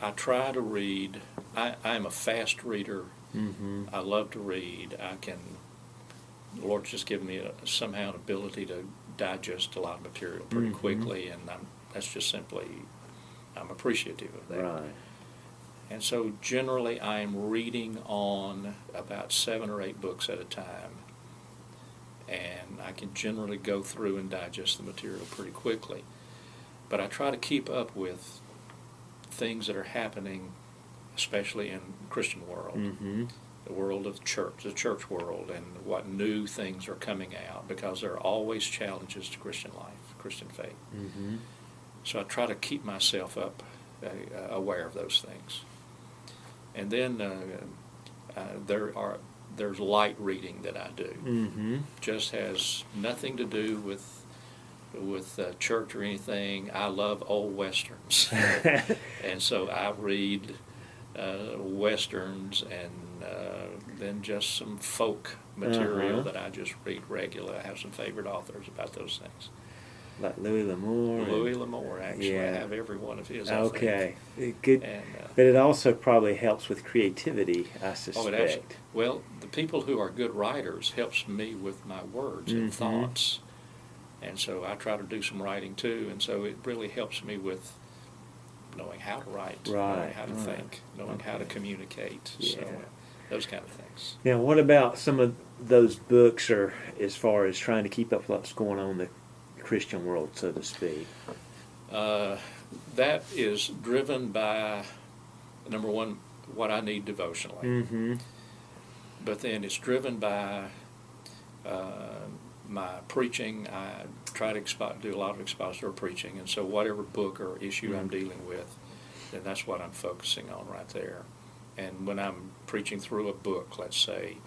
I try to read. I'm a fast reader. Mm-hmm. I love to read. The Lord's just given me somehow an ability to digest a lot of material pretty Mm-hmm. quickly, and that's just simply, I'm appreciative of that. Right. And so generally I'm reading on about 7 or 8 books at a time, and I can generally go through and digest the material pretty quickly. But I try to keep up with things that are happening, especially in the Christian world, Mm-hmm. the world of church, the church world, and what new things are coming out, because there are always challenges to Christian life, Christian faith. Mm-hmm. So I try to keep myself aware of those things. And then there's light reading that I do. Mm-hmm. Just has nothing to do with church or anything. I love old westerns, and so I read westerns, and then just some folk material that I just read regularly. I have some favorite authors about those things. Like Louis L'Amour. Louis L'Amour, actually. Yeah. I have every one of his. Okay. Good. And, but it also probably helps with creativity, I suspect. Oh, it absolutely. Well, the people who are good writers helps me with my words and thoughts. And so I try to do some writing too, and so it really helps me with knowing how to write, knowing how to think, knowing how to communicate, so those kind of things. Now, what about some of those books, or as far as trying to keep up with what's going on in the Christian world, so to speak? That is driven by, number one, what I need devotionally. Mm-hmm. But then it's driven by my preaching. I try to do a lot of expository preaching, and so whatever book or issue I'm dealing with, then that's what I'm focusing on right there. And when I'm preaching through a book, let's say,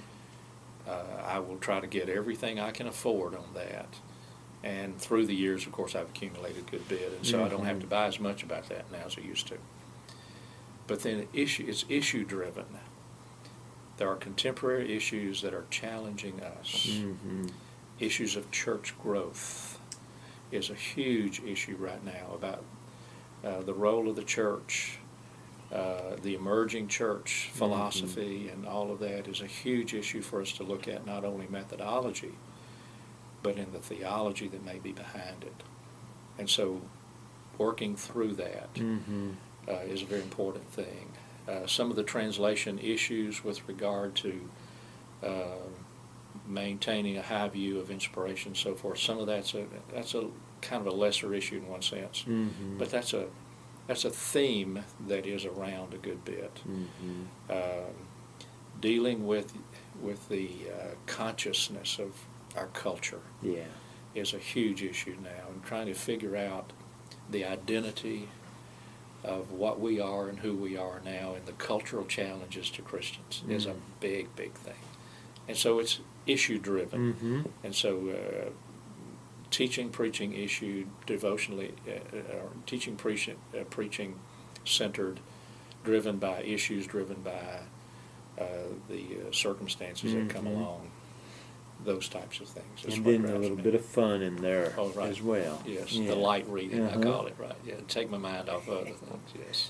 I will try to get everything I can afford on that. And through the years, of course, I've accumulated a good bit, and so I don't have to buy as much about that now as I used to. But then it's issue-driven. There are contemporary issues that are challenging us. Mm-hmm. Issues of church growth is a huge issue right now about the role of the church, the emerging church philosophy, and all of that is a huge issue for us to look at, not only methodology, but in the theology that may be behind it. And so working through that is a very important thing. Some of the translation issues with regard to maintaining a high view of inspiration and so forth, some of that's a kind of a lesser issue in one sense. Mm-hmm. But that's a theme that is around a good bit. Mm-hmm. Dealing with the consciousness of our culture is a huge issue now, and trying to figure out the identity of what we are and who we are now, and the cultural challenges to Christians is a big, big thing. And so it's issue-driven. And so teaching, preaching issue devotionally, teaching, preaching centered, driven by issues, driven by the circumstances that come along, those types of things. And then a little bit of fun in there as well. Yes, the light reading, I call it, right. Yeah, take my mind off other things, yes.